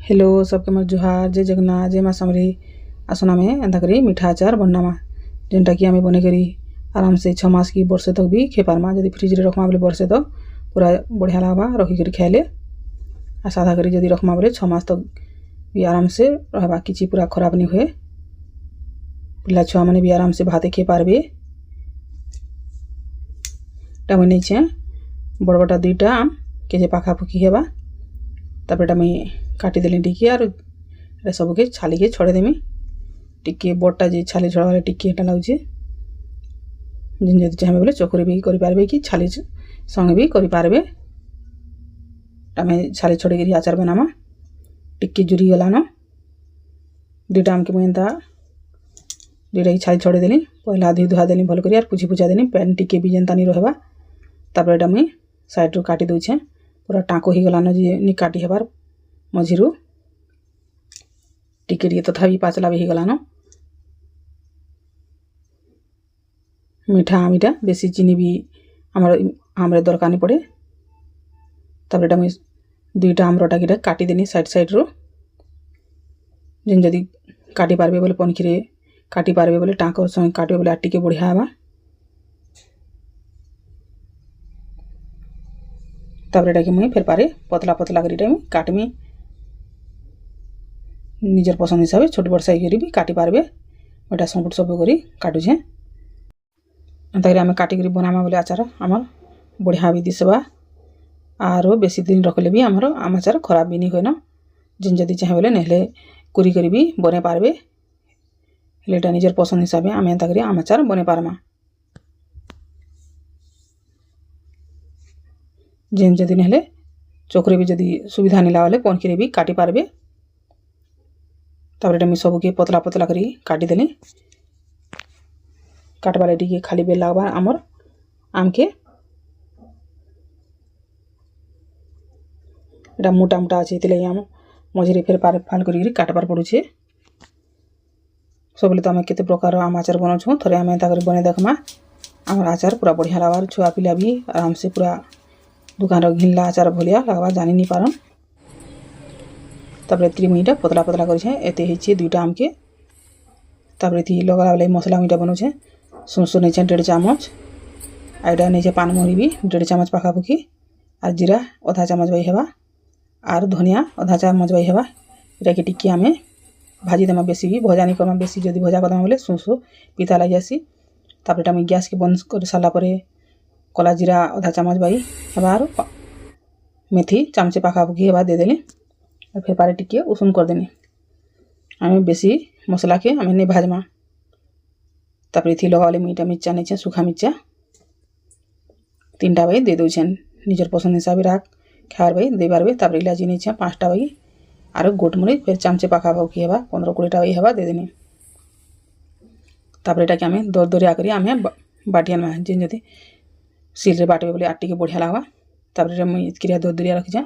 Hello सबके मोर जुहार जय जगन्नाथ जय माँ समरी आसन आम एंता करी मीठा आचार बनामा जेनटा कि आम बने करी आराम से 6 मास की वर्षे तक भी खे पारमा जदि फ्रिज रे रखमा बोले वर्षे तक पूरा बढ़िया लागबा रखिक खाइले आ सादा करी जदि रखमा बोले 6 मास तक भी आराम से रहबा किछि पूरा खराब नहीं हुए पिला छुआ मैंने भी आराम से भाते खे पारबे टा नहीं छे बड़ बड़ा 2टा आम केजे पाखापुखी हेबा तापर मैं काटिदेली टिके आर सबके छाली के छड़ेदेमी टिके बड़टा जे छाली छड़ा टिके एटा लागे जिन जदि चाहे बोले चकुरी भी करि पारबे कि छाली संगे भी करि पारबे मैं छाली छड़े करी आचार बनामा टिके जुरी गलान 2टा आम के मुझे एंता 2टा की छाली छड़े देली पहला धुई धुआ देली भल करी आर पुछी पुछा देली पैन टिके भी जेनता नहीं रहबा तापर एटा मुझे साइड रू काटी दउछे पूरा टाँको ही गलान जे नि काटी हेबार मझिरू टिके टिके तथापि पाचला भी गलान मीठा आमिटा बेसी चीनी भी आमरे दरकार नहीं पड़े तापर एटा मुझे 2टा आमरटा की काटी देनी साइड साइड रू जिन जदि काटी पारबे बोले पनखी काटी पारबे बोले टाँको संगे काटबे बोले टिके बढ़िया हेबा तापर एटा के मुई फेर पारे पतला पतला करी टाइम काटमी निजर पसंद हिसाब से छोट बड़ साइज करी भी काटी पारबे एटा संपुट सब करी काटुछे एंता करी आमे काटी करी बनामा बोले आचार आमर बढ़िया भी दिसबा आरो बेसी दिन रखले भी आमर आम आचार खराब भी नहीं होइना जिन जदि चाहे बोले नेले कुरी करी भी बने पारबे हेले एटा निजर पसंद हिसाब से आमे एंता करी आम आचार बने पारमा जेन जदि नेले चोकरे भी जदि सुविधा नहीं लागले पनखी भी काटी पारबे तापर एटा सब के पतला पतला करी काटी देली काटबाले टिके खाली बेल लागबा आमर आम के एटा मोटा मोटा अछि तिले आम मझिरे फेर पार फाल करी काटबार पड़ुछे सबले तो आम केते प्रकार आम आचार बनाउछु थरे आम एंता करी बने देखमा आमर आचार पूरा बढ़िया लागबार छुआ पिला भी आराम से पूरा दुकान घिनला आचार भलिया लगवा जानी नहीं पारन तापर एति मुईटा पतला पतला करछे एते हिचे 2टा आम के तापर एति लगाला वाले मसला मुईटा बनउछे सुनसु नहीं 1.5 चामच आइडा नहीं पान मोहरी भी 1.5 चामच पाखापुखी आर जीरा आधा चामच बाई हेबा आर धनिया आधा चामच बाई हेबा एटा के टिके आमे भाजी देमा बेसी भी भजा नहीं करमा बेसी जदि भजा करदमा बोले सुनसु पिता लागि आसी तापर एटा गैस के बंद कर साला परे कला जीरा आधा चामच बाई हेबार मेथी चामचे पाखापुखी हेबा दे देली और फिर पारे टिके उसून कर देनी आम बेसी मसला के आम नहीं भाजमा तापर इथी लगाले मीठा मिर्चा नहीं सूखा मिर्चा 3टा बाई दे दउछेन निजर पसंद हिसाब राख खार बाई दे पारबे तापर इलायची नहीं 5टा बाई और गोटमरिच फिर चामचे पाखापुखी हेबा 15-20टा बाई हेबा दे देनी तापर एटा के आम दरदरिया करी आम बाटियान में जेन जदि सिल रे बाटबे बोले आटी के बढ़िया लागबा तापर मुई क्रिया दरदरिया रखिछे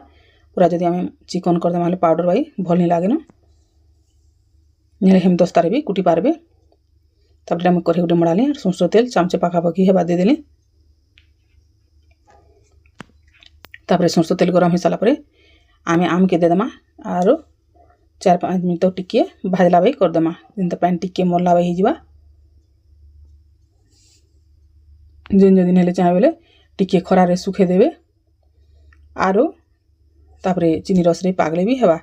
पूरा जदि आम चिकन कर देमा पाउडर बाई भल नहीं लागे ना हेमदस्तारे भी कुटी पारबे तापर आम कढ़ी गुटे मड़ाली सरसों तेल चामचे पाखापाखी हेबा दे देली तापर सरसों तेल गरम हो सारा पर आम आम के देदेमा आरो 4-5 मिनट तक टिके भाजला बाई करदेमा जिन पैन टिके मरला बाई हो जेन जदि नेले चाहे बोले टिके खरारे सुखे देबे आरो तापरे चीनी रस रे पागले भी हेबा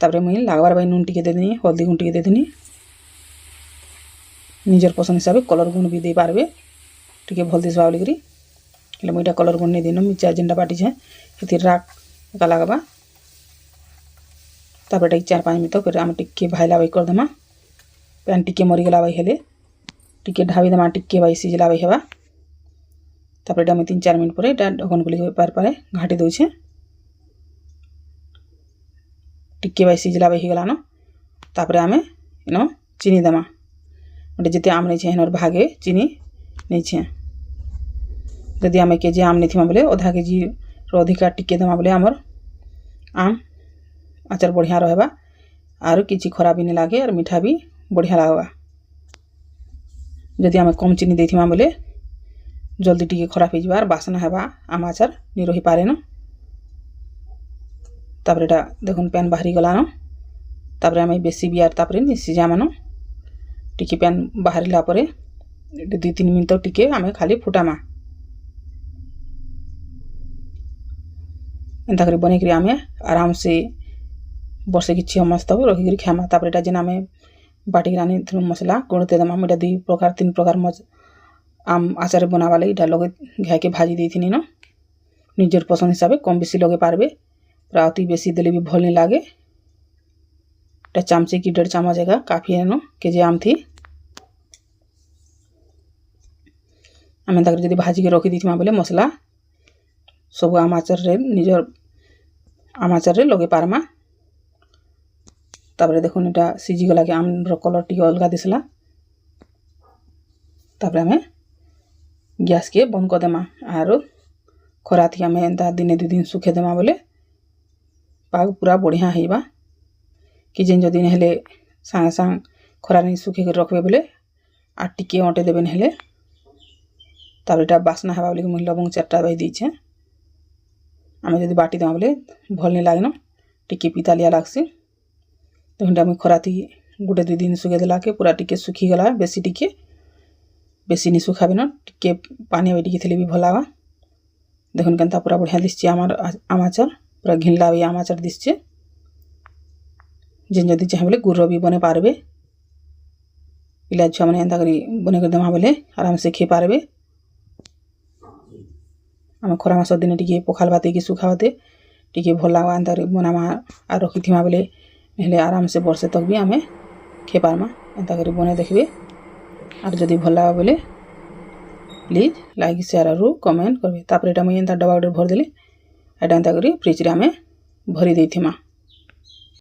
तापरे मुई लागबार बाई नून टिके दे देनी हल्दी गुण टिके दे देनी निजर पसंद हिसाब कलर गुण भी दे पारबे टिके भल दिसबा बोली करी हेले मुईटा कलर गुण नहीं देनो मिर्चा जेनटा बाटी छे हेति राख का लागबा तापरे 4-5 मिनट फिर आम टिके भाइला बाई कर देमा पैन टिके मरी गला बाई हेले टिके ढाबी देमा टिके बाई सिजला बाई हेबा तापर एटा 3-4 मिनट पर एटा ढकन खुली पार पारे घाटी दउछे टिके बाई सिजला बाई गलान तापर आमे इनो चीनी देमा ओटे जते आम नहीं छे हनर भागे चीनी नहीं छे यदि आमे केजी आम नहीं थिमा बोले आधा केजी रो अधिका टिके देमा बोले आमर आम आचार बढ़िया रहबा आरो किछि खराब भी नहीं लागे और मीठा भी बढ़िया लागबा यदि आमे कम चीनी देथिमा बोले जल्दी टिके खराब हो जाबार बासना हेबा आम आचार नहीं रही पारे ना तापर एटा देखुन पैन बाहरी गलान तापर आम बेसी भी आर तापर नि सिझा मान टिके पैन बाहरला परे 2-3 मिनट टिके आम खाली फुटामा एंता कर बनई आम आराम से वर्षे कि 6 मास तक रखिक खामा तापर एटा जेन आम बाटिक रानी मसला गुणते दमा एटा 2 प्रकार 3 प्रकार आम आचार बनावा लगी इटा लगे घाय के भाजी देथिनी न निजर पसंद हिसाब कम बेसी लगे पारबे पूरा अति बेसी देले भी भल नहीं लागे एटा चामचे की 1.5 चामच जगह काफी है न केजे आम थी आम एंता जदि भाजी के रखी दीथिमा बोले मसला सब आम आचार रे निजर आम आचार रे लगे पारमा तापर देखुन एटा सिझी गला के आम रो कलर टी अलगा दिसला तापर आम गैस के बंद कर देमा आरो खरा थी आम एंता दिने 2 दिन सुखे देमा बोले पाग पूरा बढ़िया हेबा कि जेन जदि हेले सांगे सांग खरा नहीं सुखे के रखबे बोले आ टिके अटे देबे हेले तापर एटा बासना हेबा बोले मुई लवंग 4टा बाई दीछे आम जदि बाटी देमा बोले भल नहीं लागनो टिके पितालिया लागसी तो मुई खरा थी 1-2 दिन सुखे देला के पूरा टिके सुखी गला बेसी नहीं सुखाबे न टिके पानी आवे टिके थले भी भलावा देखुन केनता पूरा बढ़िया दिसचे आमार आमाचार पूरा घिनला भी आमाचार दिसचे जेन जदि चाहे बोले गुर्र भी बने पारबे पिला छुआ माने एंता करी बने कर देमा बोले आराम से खे पारबे आम खरा मास दिन टिके पखाल भाते कि सुखा भाते टिके भलावा एंता बनामा आ रखिथिमा बोले हेले आराम से वर्षे तक भी आम खे पारमा एंता करी बने देखबे और जदि भल लगा बोले प्लीज लाइक शेयर और कमेंट करबे तापर एटा मुई एंता डबा भर देली एटा एंता करी फ्रिज रे आम भरी देथिमा।